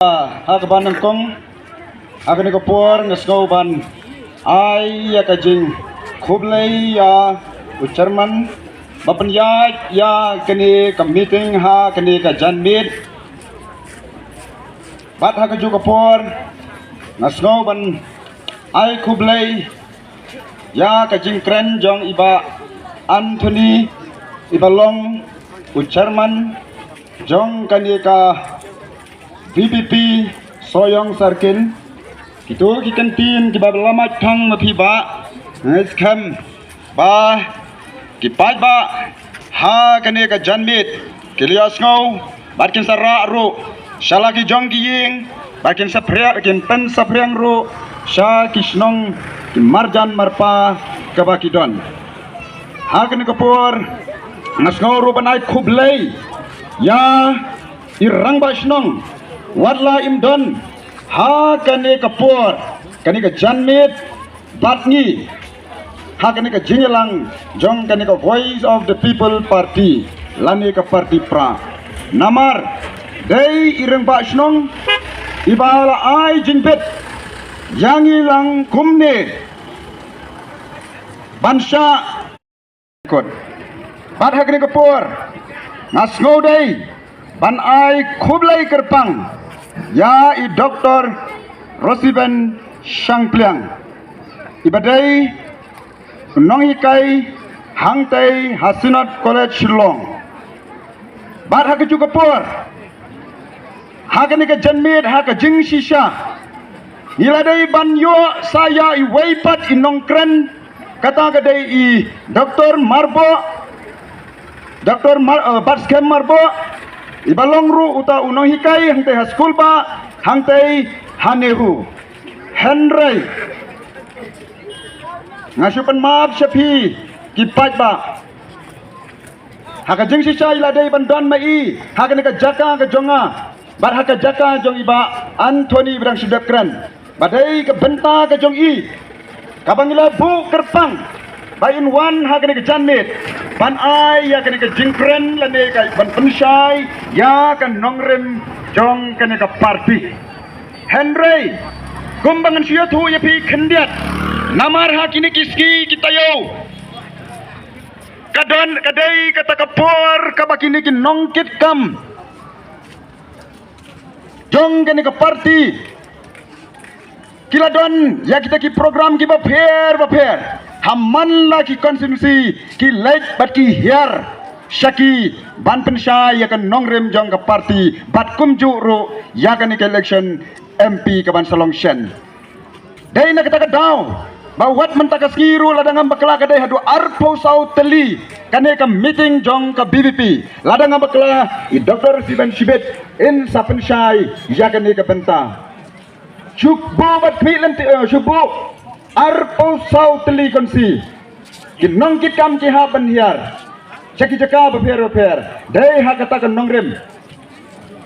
Hakaban ng kong akan ko por ngasngoban ay yakajing kublay ya ucerman mapanyat ya kani ka meeting ha kani ka janmit bat hakaju ko por ngasngoban ay kublay ya kajing kren jong iba Anthony ibalong ucerman jong kani ka VPP Soyong Sarkin kitu kikantin kiba belamat thang mapiba ngeskem ba kipat ba ha kane ka janmit kilias ngau barkin sara ru shalaki jong kiying barkin sapria kin pen sapriang ru sha kisnong marjan marpa kabakidon ha kane kapur ngasngau ru banai kublai ya irang basnong Wadla imdon ha kane kapur kane ka janmit batni ha kane ka jingelang jong kane ka voice of the people party lani ka party pra namar dei ireng ba snong ibala ai jingbet yang ilang kumne bansha kot bat ha kane kapur ngasngau dei ban ai kublai kerpang ya i Dr. Rosiben Shangpliang ibadai nonghikai hangtai Hasinat College Shillong bat hak juga por hak ni ke janmit hak jing shisha niladai ban yo saya i weipat i nongkren kata kadai i Dr. Marbo Batskem Marbo ibalong ru uta unohikai hangte haskul ba hangte hanehu Henry ngasupan maaf syafi kipat ba haka jeng sisa iladai bandon mai haka nika jaka ke jonga bar haka jaka jong iba Anthony berang sudah keren badai ke benta ke jong i kabangila bu kerpang bayin wan haka nika janmit ban ai ya kene ka jingkren lane ka ban pensyai ya kan nongrem jong kene ka parti Henry gumbangan siya tu ya pi kendiat namar ha kini kiski kita yo kadon kadai kata kapor ka bakini kin nongkit kam jong kene ka parti kiladon ya kita ki program ki ba pher hamman la ki konstitusi ki lek bat ki hiar shaki ban pensai ya kan nongrem jong ka parti bat kumju ro ya kan ke election MP ka ban salong shen dai na kata daw ba wat mentaka skiru ladang bakla ka dai hadu arpo sau teli kane ka meeting jong ka BBP ladang bakla i Dr. Siban Shibet in sa pensai ya kan ke benta chukbo bat milan chukbo arpo sau teli konsi kinong kitam ki ha ban hiar caki caka beper dai ha kata kan nongrem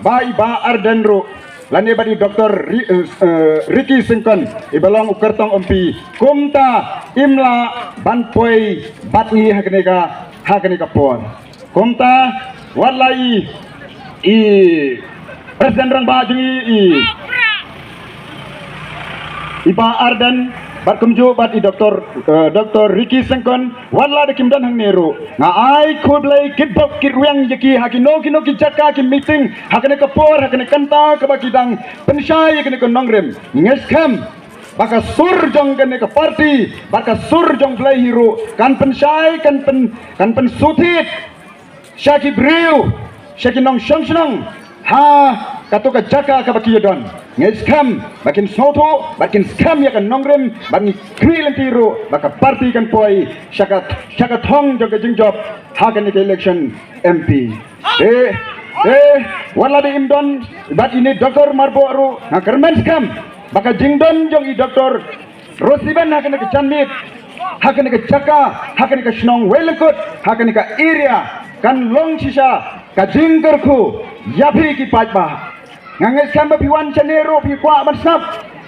bai ba ardenro lani badi Dr. Ricky Singkon ibalong ukertong MP kumta imla banpoi batni ha keneka pon kumta walai i presiden rang baju iba arden bat kumju bat i Dr. Ricky Sengkon wala de kimdan hang neru nga ai kublai kitbok kirwang yaki hakino kino ki jaka ki meeting hakane kapor hakane kanta ka bakidang pensyai hakane nongrem ngeskam baka sur jong kane ka party baka sur jong play hero kan pensyai kan pen sutit syaki briu syaki nong shong ha katu ka jaka ka bakiyodon ngeskam bakin soto bakin skam ya kan nongrem bani krilen tiro baka party kan poi syaka thong joga jingjob hakan ke election MP wala de imdon bat ini Dr. Marbo ru na kermen skam baka jingdon jong i Dr. Rosiban hakan ke janmit hakan ke jaka hakan ke snong welengkut hakan ke area kan long sisa ka jingkerku yapi ki pajba nganges kamba piwan chanero pi kwa mansap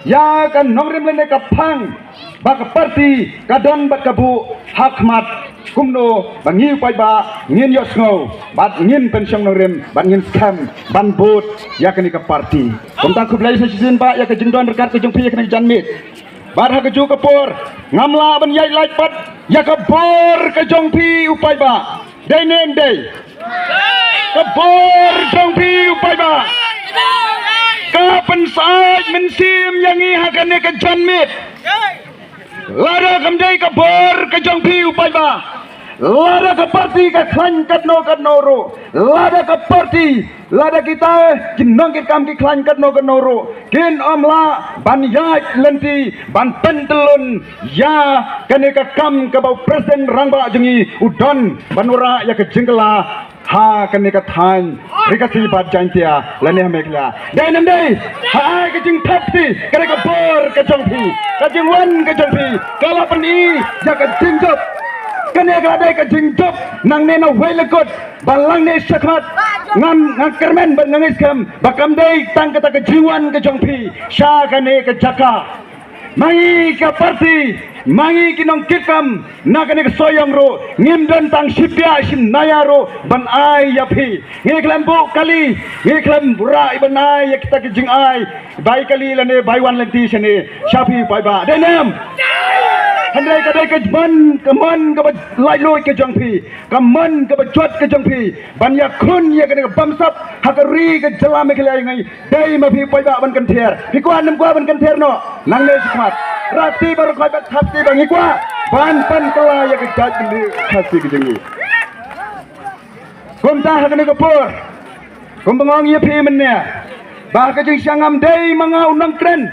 ya kan nongrem lene ka phang baka parti kadon bat kabu hakmat kumno bangi pai ba ngin yo snow bat ngin pensiong nongrim bat ngin scam ban bot ya kani ka parti kumtang kublai sa sisin ba ya ka jingdon rekat ke jongpi ya kani janmit bat ha ke ju kapor ngamla ban yai lai pat ya ka bor ke jongpi upai ba dai nen dai ka bor jongpi upai ba kapan saat mensim yang ihakane ke janmit lada kamdai ka bor ke jongpi upai ba lada ke parti ka klan katno ro lada ke parti lada kita kinong kam ki klan katno ro kin omla ban yat lenti ban pentelun ya kane ka kam ka bau presiden rangba jengi udon banura ya ke jengkela ha kane ka than rikasi bat jantia lane hamekla dai nam dai ha ke jing thapsi kane ka bor ka jongpi ka jing wan ka jongpi kala pani ya ka jingjop kane ka dai ka jingjop nang ne na wailakot balang ne sakhat ngan kermen ban nang iskam bakam dai tang kata ka jiwan ka jongpi sha kane ka jaka mangi ka parti mangi kinong kikam na kane ka soyong ro ngimdan tang sipya sim naya ro ban ai yapi ngiklam bu kali ngiklam bura iban ai ya kita kijing ai bai kali lane bai wan lenti sene shapi bai ba denem handai kadai ke man kaman ka lai loi ke jongpi kaman ka jot ke jongpi ban ya khun ya kane ka bamsap hakari ke jalame ke lai ngai dai ma phi bai ba ban kan ther phi kwa nam kwa ban kan ther no nang le sikmat rati baru kau bat hati bangi kwa ban pan kala ya ke jat beli hati ke jengi kum ta hakane ke por kum bangong ya phi mennya ba ke jing sangam dei mangau nang kren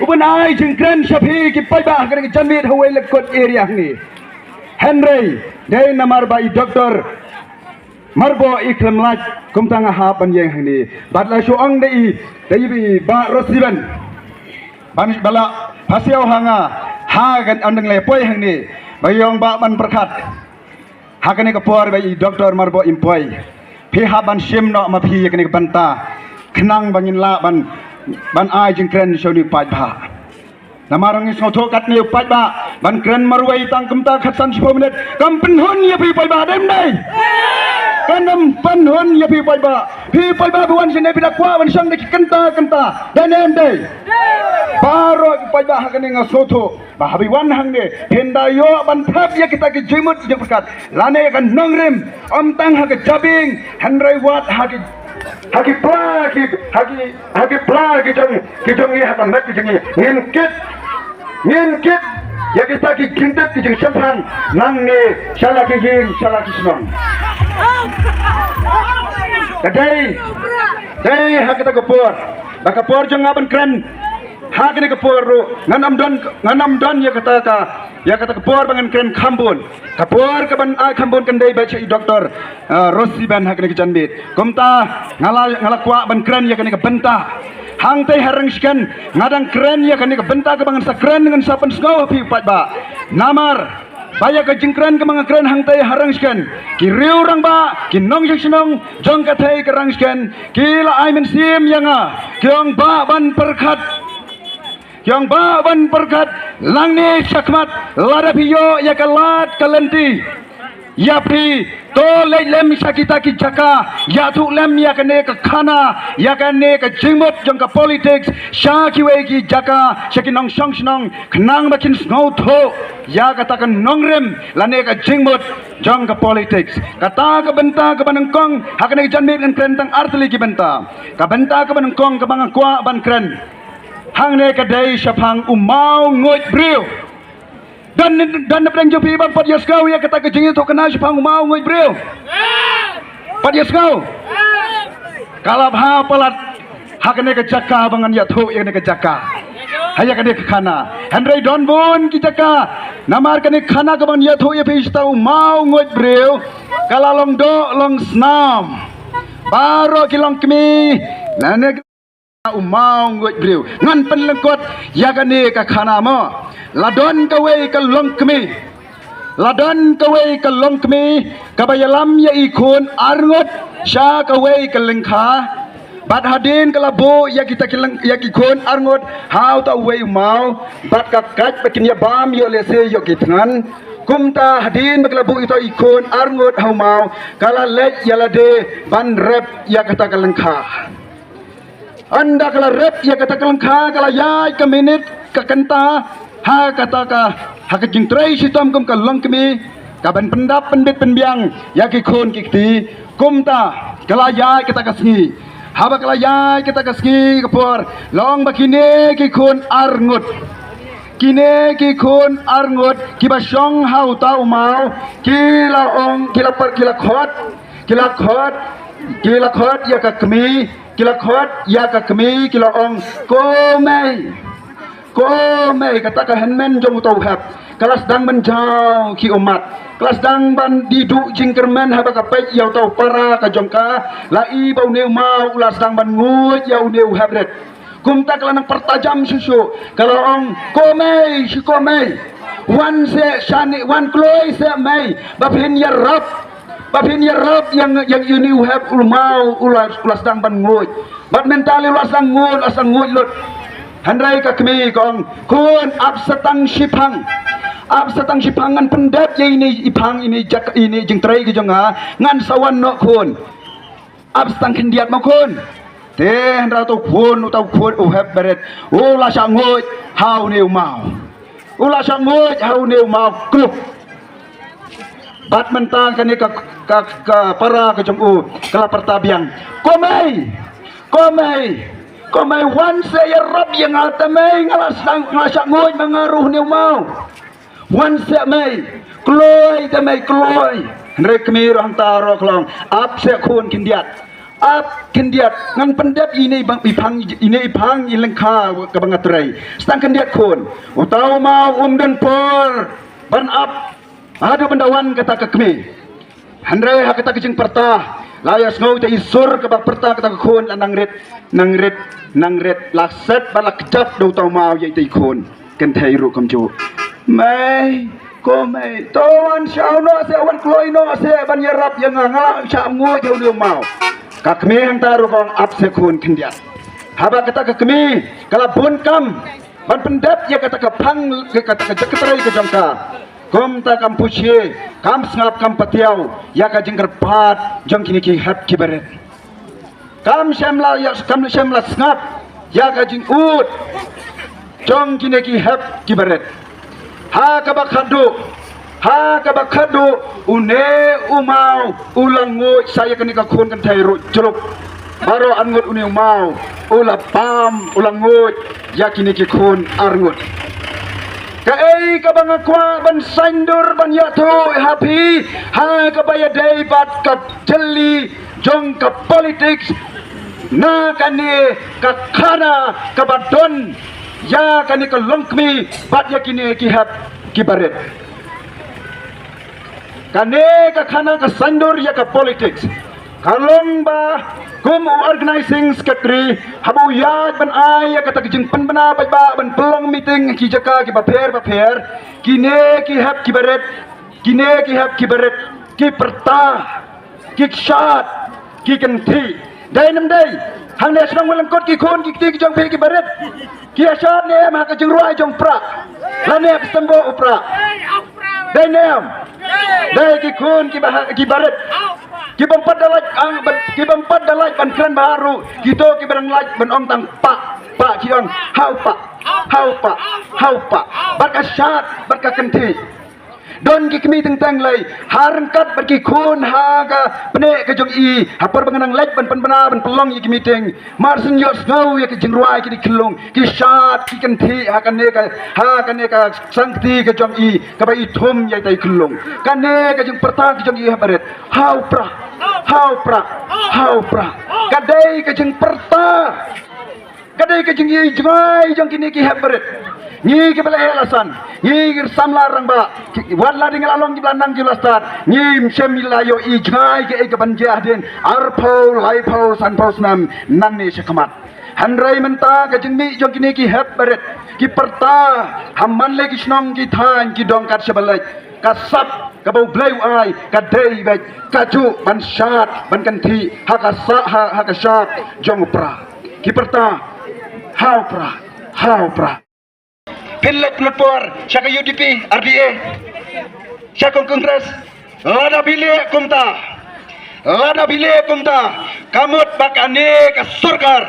uban ai jing kren shapi ki pai ba hakane ke janmit hawai lekot area ni Henry dei namar bai doktor marbo iklam laj kum tanga ha pan yang ni bat la shu ang dei bi ba rosiban ban bala pasiau hanga ha kan andeng lepoi hang ni bayong ba ban perkat ha kan ke por bai doktor marbo impoi phi ha ban sim no ma phi kan ke banta khnang bangin la ban ai jing kren shoni pai ba namarang is ngotho kat ni pai ba ban kren marwai tang kumta khatan 10 minit kam penhun ya phi pai ba dem dai kanam penhun ya phi pai ba buan sine bidak kwa ban sang dik kenta danem dai baro pai ba hakane ngasoto ba habiwan hang ne hendayo ban thap ya kita ke jimut je berkat lane kan nongrim om tang ha ke jabing handrai wat haki pla ki jong ya hatan nak ki jong ngin kit ya kita ki gintet ki jong sampang nang ne sala ki snong dai ha kita kapor ba kapor jong aban kren hakane kapor ro nganam don ya kata kapor bangan kren khambon kapor ka ban ai khambon kan dei baca doktor rosi ban hakane ke janbit komta ngala kwa ban kren ya kane ke benta hang tei harang skan ngadang kren ya kane ke benta ke bangan sa kren dengan sapan sngau pi pat ba namar baya ke jingkren ke mga kren hang tei harang skan ki riu rang ba ki nong sinong jong ka thei ke rang skan ki la ai men sim yanga kyong ba ban perkhat yang baban perkat langni sakmat lada piyo ya kalat kalenti ya pri to lem sakita ki jaka ya tu lem ya kane ka khana ya kane ka jingmot jong ka politics sha ki we ki jaka sakinong song khnang bakin ngau tho ya katakan nongrem lane ka jingmot jong ka politics kata ka benta ka banangkong hakane janmit kan kren tang artli ki benta ka benta ka banangkong ka bangakwa ban kren hang ne kadai syapang umau ngoit bril dan nepeng jopi ban pat yaskau ya kata kejing itu kena syapang umau ngoit bril pat yaskau kalap ha palat hakane ke jaka bangan ya thu ya ne ke jaka haya kane ke khana Henry don bon ki jaka namar kane khana ke ban ya thu ya pista umau ngoit bril kala long do long snam baro kilong kmi nane umau ngot briu ngan penlengkot ya gane ka khana mo ladon ka wei ka long kmi ka bayalam ya ikun arngot sha ka wei ka lengkha bat hadin ka labo ya kita kilang ya ikun arngot how ta wei mau bat ka kat bakin ya bam yo lese yo kitngan kumta hadin baklabu ito ikon arngot haumau kala lek yalade ban rep ya kata kalengka anda kala rep ya kata kalengka kala yai ke minit ke kenta ha kata ka ha ke jingtrai sitam kum ka long kemi ka ban pendap pendit penbiang ya ki khon kikti kumta kala yai kata kasngi haba kala yai kata kasngi kapor long bakine ki khon arngot kine ki khon arngot ki basyong hau tau mau kila ong kila per kila khot ya ka kemi kila khot ya ka kemi kila ong komei kata ka henmen jong tau hap kelas dang menjau ki umat kelas dang ban didu jingkermen haba ka pek yau tau para ka jongka lai bau neu mau kelas dang ban ngut yau neu habret kumta kelanang pertajam susu kalau ong komei wan se shani wan kloi se mei bapin ya rap yang ini uhab ulmau ulas dang ban ngut bat mentali ulas dang ngut asang ngut lut handrai ka kemi kong kun ap setang sipangan pendap ye ini ipang ini jak ini jengtrai ke jonga ngan sawan no kun ap setang kendiat mo kun teh ndra tu kun uhab beret ula sangut hau neu mau klub bat mentang kani ka para ke jong kala pertabiang komai wan saya rab yang altamai ngasak ngoy mengaruh neu mau wan se mai kloi rek mi rang taro klong ap se khun kindiat ngan pendap ini ipang ilengka ke bangatrai stang kindiat khun utau mau dan por ban ap adu bendawan kata ke kemi handrai ha kata kejeng pertah layas ngau te isur ke bak pertah kata khun nang ret lakset balak kejap do tau mau ye te khun ken thai ru kamju mai komai tawan syau no se wan kloi no se ban yarap yang ngala syam ngo jauh dia mau kak kemi hang taru kong ap se khun kendiat haba kata ke kemi kala bun kam ban pendap ya kata ke pang kata ke jaketrai ke jangka kom ta kampuche kam sngap kam patiau ya ka jengker pat jong kini ki hap kiberet kam syamla sngap ya ka jing ut jong kini ki hap kiberet ha ka bakhadu une umau ulangu saya kini ka khun kan thairu jeruk baro angut une umau ula pam ulangut ya kini ki khun arngut ka ei ka bangakwa ban sandur ban yatu happy ha ka bayadai bat ka jeli jong ka politics na kani ka khana ka badon ya kani ka longkmi bat ya kini ki hap ki baret kane ka khana ka sandur ya ka politics kalong ba kum organizing secretary habu yad ban ay ya kata kijing panbana ba ban pelong meeting ki jaka ki baper kine ki hap ki baret ki perta ki shat ki kanthi dai nam dai hang ne senang melengkot ki khon ki jong pe ki baret ki asat ne ma ka jing ruai jong pra la ne stembo upra dai nem dai ki khon ki baret ki bampat dalaj ban kran baru gitu ki barang laj ban ong tang pak ki ong hau pa bakasyat bakakanti don ki kemi teng lai harangkat ban ki khun ha ka pene ka jong i hapar banganang laj ban panbana ban pelong ki meeting marsen yo ngau ya ki jingruai ki kelung ki syat ki kanti ha kan ne ka sangti ka jong i ka bai thum ya tai kelung kan ne ka jing perta ki jong i habaret hau pra kadai ka jing perta kadai ka jing i jwai jong kini ki habaret ni ke bela alasan ni samla rang ba wala ding lalong di belandang di lastat ni semilayo ijai ke banjah den arpo laipo sanpo snam nang ni sekamat handrai menta ke jengmi jong kini ki hep beret ki perta hamman le ki snong ki than ki dongkat sebalai kasap ka bau blai ai ka dei ba kaju ban syat ban kanthi ha ka syat jong pra ki perta hau pra Pinlet Lepor, Syaka UDP, RDA. syakong kongres lada bilik kumta kamut bak ane ka sarkar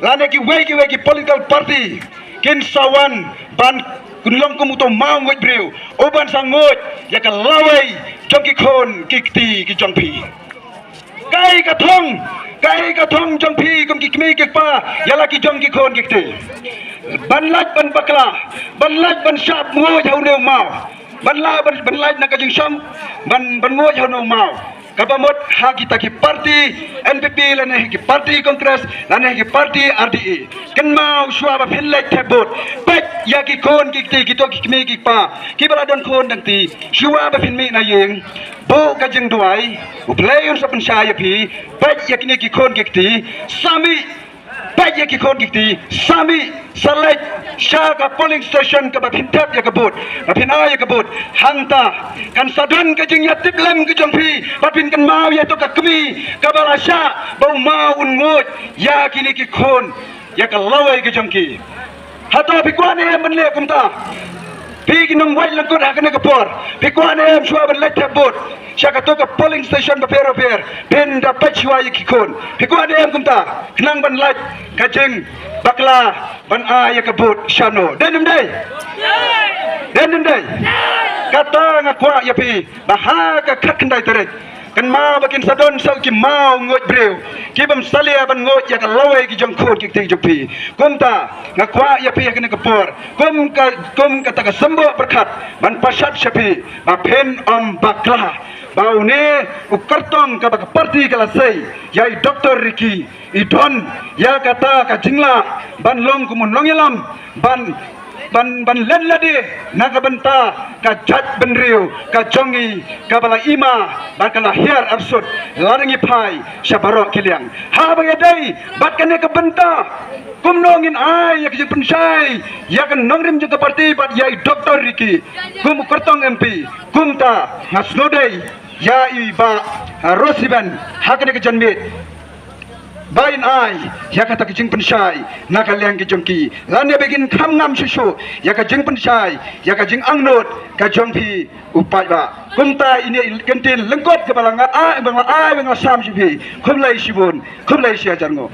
lane ki wegi political party kin sawan ban kunlong kumuto maung wet breu oban sangot ya ka lawai jongki khon kikti ki jongpi kai ka thong jongpi kum ki kmi ki pa yala ki jongki khon kikti ban laj ban bakla ban syap ngo jau neu mau ban laj na ka jing sam ban ngo jau neu mau kabamot ha kita ki parti NPP lane ki parti kongres lane ki parti RDE kan mau shwa ba phin lek thebot pek ya ki khon ki ti ki to ki me ki pa ki bala don khon dang ti shwa ba phin mi na yeng bo ka jing duai uplayon sa pensaya pi pek ya ki khon ki ti sami pek ya ki khon ki ti sami select syaka polling station ka ba phin thep ya ka bot ba phin a ya ka bot hangta kan sadun ka jing ya tip lem ki jong phi ba phin kan mau ya to ka kmi ka bala sha bau mau un ngot ya ki ki khon ya ka lawai ki jong ki hato pi kwane man le kumta pi ki nong wai lang ko ha ka por pi kwane am shwa ban let thep bot syaka to ka polling station ba per ben da pachwa ya ki khon pi kwane am kumta knang ban laj ka jing bakla ban ya ka bot shano denim dai kata ngakwa ya pi baha ka khat kendai teret kan ma bakin sadon sau ki mau ngot breu ki bam salia ban ngot ya ka lawai ki jong khon ki ti jong pi kumta ngakwa ya pi ka por kum ka ta ka sambo perkhat ban pasat sapi ba pen om bakla bau ne ukartong ka ba parti kala sei yai Dr. Ricky idon ya kata ka jingla ban long kumun long yalam ban len ladi naga benta ka jat benriu ka jongi ka bala ima ban kala hiar absud laringi pai syabaro kiliang ha bagadai bat kane ka benta kum nongin ai yak jeng pensai yak nongrim juga parti bat yai Dr. Ricky kum kertong MP kum ta ngasnodai ya iba rosiban hakane ka janmit bain ai ya kata kijing pensai nakaliang kijongki lane begin kham ngam susu ya ka jing pensai ya ka jing angnot ka jongpi upai ba kumta ini kentin lengkot ke balanga ai bangla sam sibi khumlai sibun khumlai sia jango